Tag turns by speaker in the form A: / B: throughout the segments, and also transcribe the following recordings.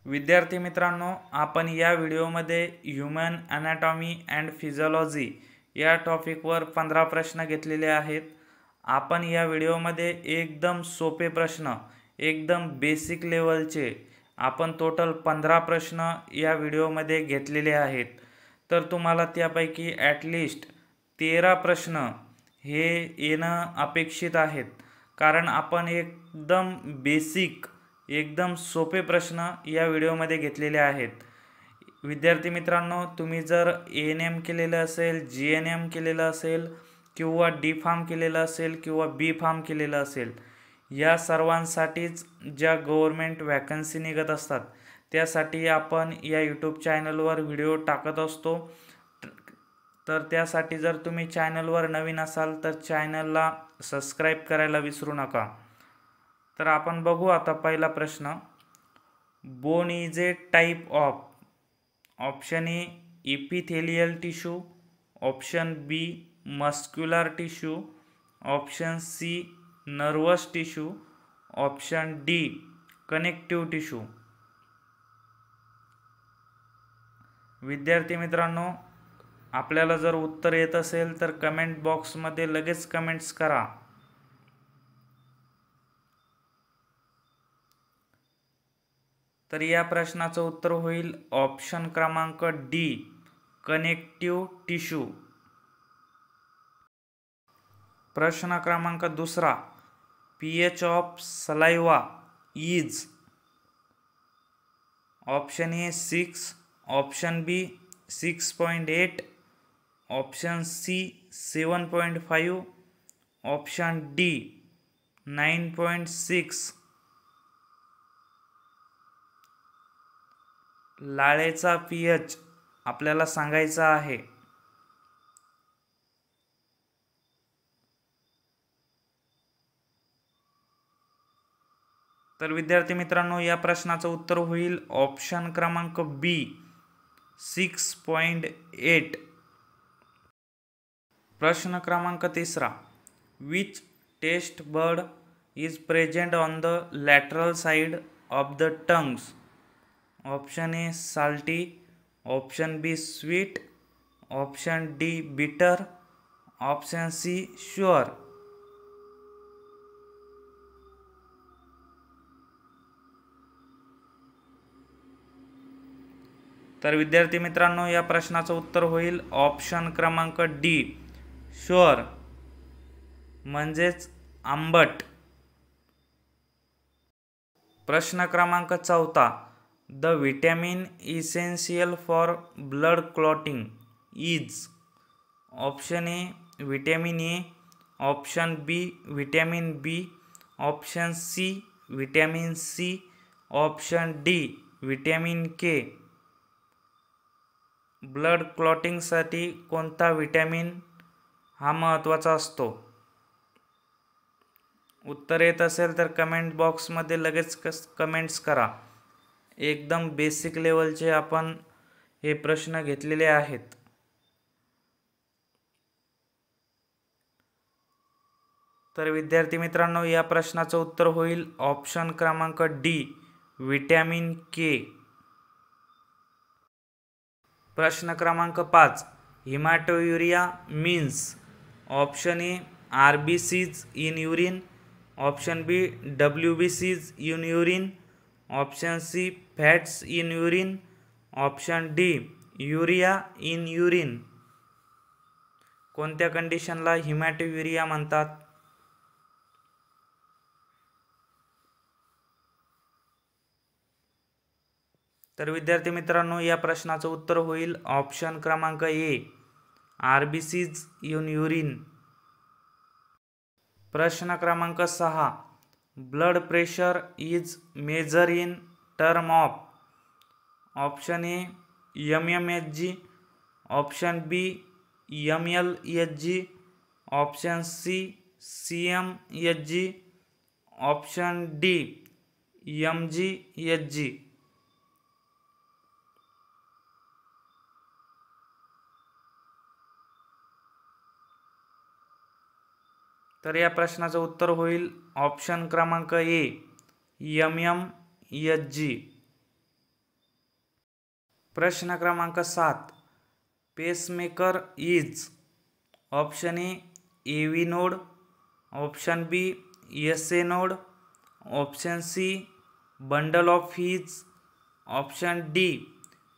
A: विद्यार्थी मित्रांनो, आपण या व्हिडिओमध्ये ह्यूमन ॲनाटॉमी अँड फिजिओलॉजी या टॉपिकवर 15 प्रश्न घेतलेले आहेत. आपण या व्हिडिओमध्ये एकदम सोपे प्रश्न, एकदम बेसिक लेवलचे आपण टोटल 15 प्रश्न या व्हिडिओमध्ये घेतलेले आहेत. तर तुम्हाला त्यापैकी ॲटलिस्ट 13 प्रश्न हे येणं अपेक्षित आहेत, कारण आपण एकदम बेसिक, एकदम सोपे प्रश्न या व्हिडिओमध्ये घेतलेले आहेत. विद्यार्थी मित्रांनो, तुम्ही जर ANM केलेलं असेल, GNM केलेलं असेल किंवा D फार्म केलेलं असेल किंवा B फार्म केलेलं असेल, या सर्वांसाठीच ज्या गव्हर्मेंट वॅकन्सी निघत असतात त्यासाठी आपण या यूट्यूब चॅनलवर व्हिडिओ टाकत असतो. तर त्यासाठी जर तुम्ही चॅनलवर नवीन असाल तर चॅनलला सबस्क्राईब करायला विसरू नका. तर आपण बघू आता पहिला प्रश्न. Bone is a type of. Option A epithelial tissue, option B muscular tissue, option C nervous tissue, option D connective tissue. विद्यार्थी मित्रांनो, आपल्याला जर उत्तर येत असेल तर कमेंट बॉक्समध्ये लगेच कमेंट्स करा. तर या प्रश्नाचं उत्तर होईल ऑप्शन क्रमांक डी कनेक्टिव्ह टिश्यू. प्रश्न क्रमांक दुसरा. pH of saliva is. Option A 6, option B 6.8, option C 7.5, option D 9.6. लाळेचा pH आपल्याला सांगायचा आहे. तर विद्यार्थी मित्रांनो, या प्रश्नाचं उत्तर होईल ऑप्शन क्रमांक बी 6.8. प्रश्न क्रमांक तिसरा. Which taste bud is present on the lateral side of the tongues. Option A salty, option B sweet, option D bitter, option C sour. तर विद्यार्थी मित्रांनो, या प्रश्नाचं उत्तर होईल ऑप्शन क्रमांक डी शुअर, म्हणजेच आंबट. प्रश्न क्रमांक चौथा. The vitamin essential for blood clotting is. Option A vitamin A, option B vitamin B, option C vitamin C, option D vitamin K. Blood क्लॉटिंगसाठी कोणता व्हिटॅमिन हा महत्त्वाचा असतो? उत्तर येत असेल तर कमेंट बॉक्समध्ये लगेच कमेंट्स करा. एकदम बेसिक लेवलचे आपण हे प्रश्न घेतलेले आहेत. तर विद्यार्थी मित्रांनो, या प्रश्नाचं उत्तर होईल ऑप्शन क्रमांक डी व्हिटॅमिन के. प्रश्न क्रमांक 5. Haematuria means. Option A RBCs in urine, option B WBCs in urine, option C fats in urine, option D urea in urine. कोणत्या कंडिशनला हिमॅटोयुरिया म्हणतात? तर विद्यार्थी मित्रांनो, या प्रश्नाचं उत्तर होईल ऑप्शन क्रमांक ए RBCs इन युरिन. प्रश्न क्रमांक 6. Blood pressure is measure in term of. Option A mmHg, option B mlHg, option C cmHg, option D mghg. तर या प्रश्नाचं उत्तर होईल ऑप्शन क्रमांक ए mmHg. प्रश्न क्रमांक 7. Pacemaker is option A AV node, option B SA node, option C bundle of His, option D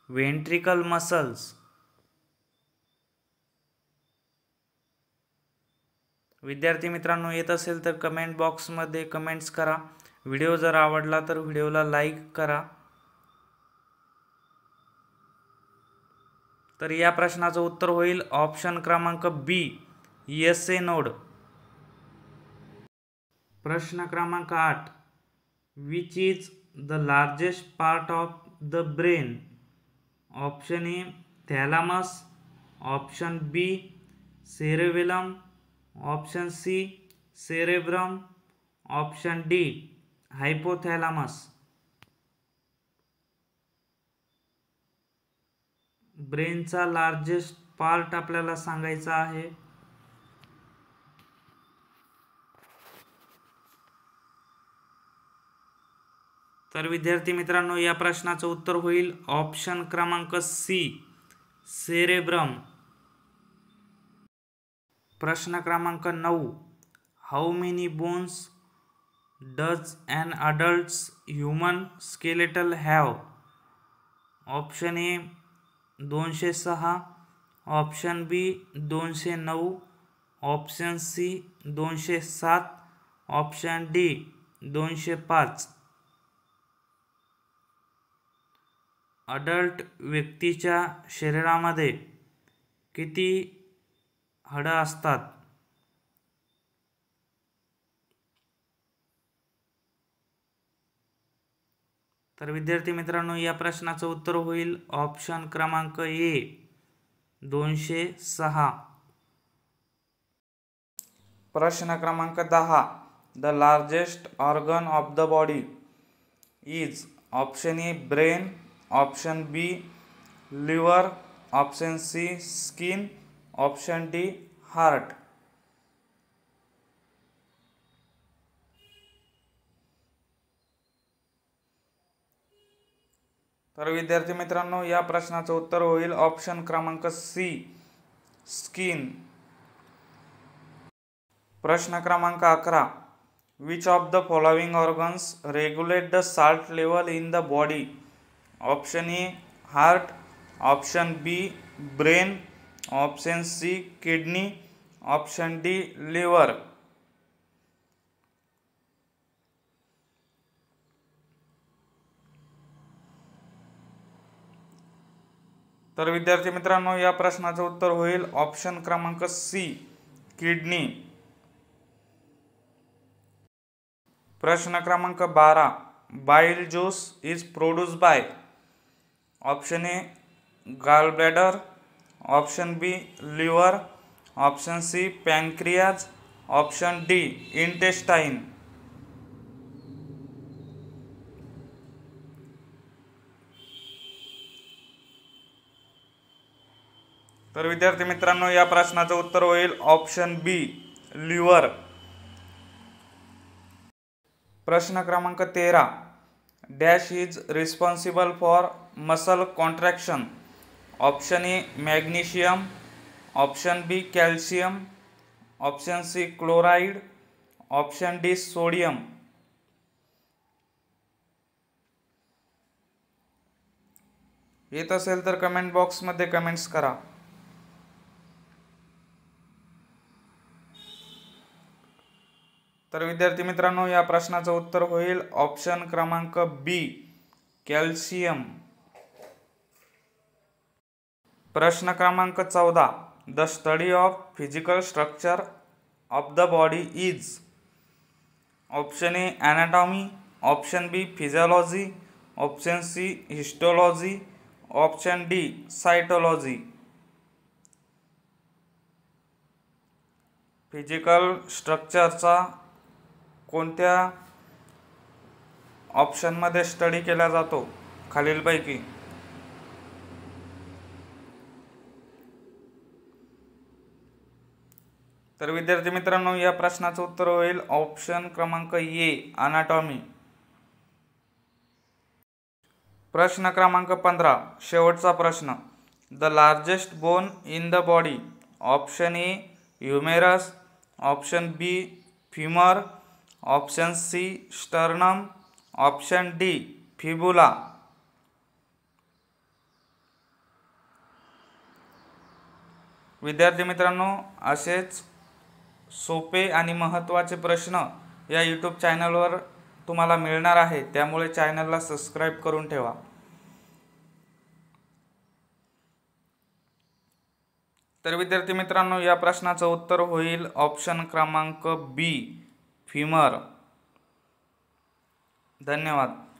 A: ventricle muscles. विद्यार्थी मित्रांनो, येत असेल तर कमेंट बॉक्समध्ये कमेंट्स करा. व्हिडिओ जर आवडला तर व्हिडिओला लाईक करा. तर या प्रश्नाचं उत्तर होईल ऑप्शन क्रमांक बी SA नोड. प्रश्न क्रमांक 8. Which is the largest part of the brain? Option A thalamus, option B cerebellum, option C cerebrum, option D hypothalamus. ब्रेनचा लार्जेस्ट पार्ट आपल्याला सांगायचा आहे. तर विद्यार्थी मित्रांनो, या प्रश्नाचं उत्तर होईल ऑप्शन क्रमांक सी सेरेब्रम. प्रश्न क्रमांक 9. How many bones does an adults human skeletal have? Option A 206, option B 209, option C 207, option D 205. Adult व्यक्तीच्या शरीरामध्ये किती हाडं असतात? तर विद्यार्थी मित्रांनो, या प्रश्नाचं उत्तर होईल ऑप्शन क्रमांक ए 206. प्रश्न क्रमांक 10. The largest organ of the body is option A brain, option B liver, option C skin, option D heart. तर विद्यार्थी मित्रांनो, या प्रश्नाचं उत्तर होईल ऑप्शन क्रमांक सी स्किन. प्रश्न क्रमांक 11. Which of the following organs regulate the salt level in the body? Option A heart, option B brain, option C kidney, option D liver. तर विद्यार्थी मित्रांनो, या प्रश्नाचं उत्तर होईल ऑप्शन क्रमांक सी किडनी. प्रश्न क्रमांक 12. Bile juice is produced by? Option A gallbladder, option B liver, option C pancreas, option D intestine. तर विद्यार्थी मित्रांनो, या प्रश्नाचं उत्तर होईल ऑप्शन बी लिव्हर. प्रश्न क्रमांक 13. Dash is responsible for muscle contraction? Option A magnesium, option B calcium, option C chloride, option D sodium. येत असेल तर कमेंट बॉक्समध्ये कमेंट्स करा. तर विद्यार्थी मित्रांनो, या प्रश्नाचं उत्तर होईल ऑप्शन क्रमांक बी कॅल्शियम. प्रश्न क्रमांक 14. The study of physical structure of the body is? Option A anatomy, option B physiology, option C histology, option D cytology. Physical स्ट्रक्चरचा कोणत्या ऑप्शनमध्ये स्टडी केला जातो खालीलपैकी? तर विद्यार्थी मित्रांनो, या प्रश्नाचं उत्तर होईल ऑप्शन क्रमांक ए अनाटॉमी. प्रश्न क्रमांक 15 शेवटचा प्रश्न. The largest bone in the body. Option A humerus, option B femur, option C sternum, option D fibula. विद्यार्थी मित्रांनो, असेच सोपे आणि महत्त्वाचे प्रश्न या यूट्यूब चॅनलवर तुम्हाला मिळणार आहे, त्यामुळे चॅनलला सबस्क्राईब करून ठेवा. तर विद्यार्थी मित्रांनो, या प्रश्नाचं उत्तर होईल ऑप्शन क्रमांक बी फिमर. धन्यवाद.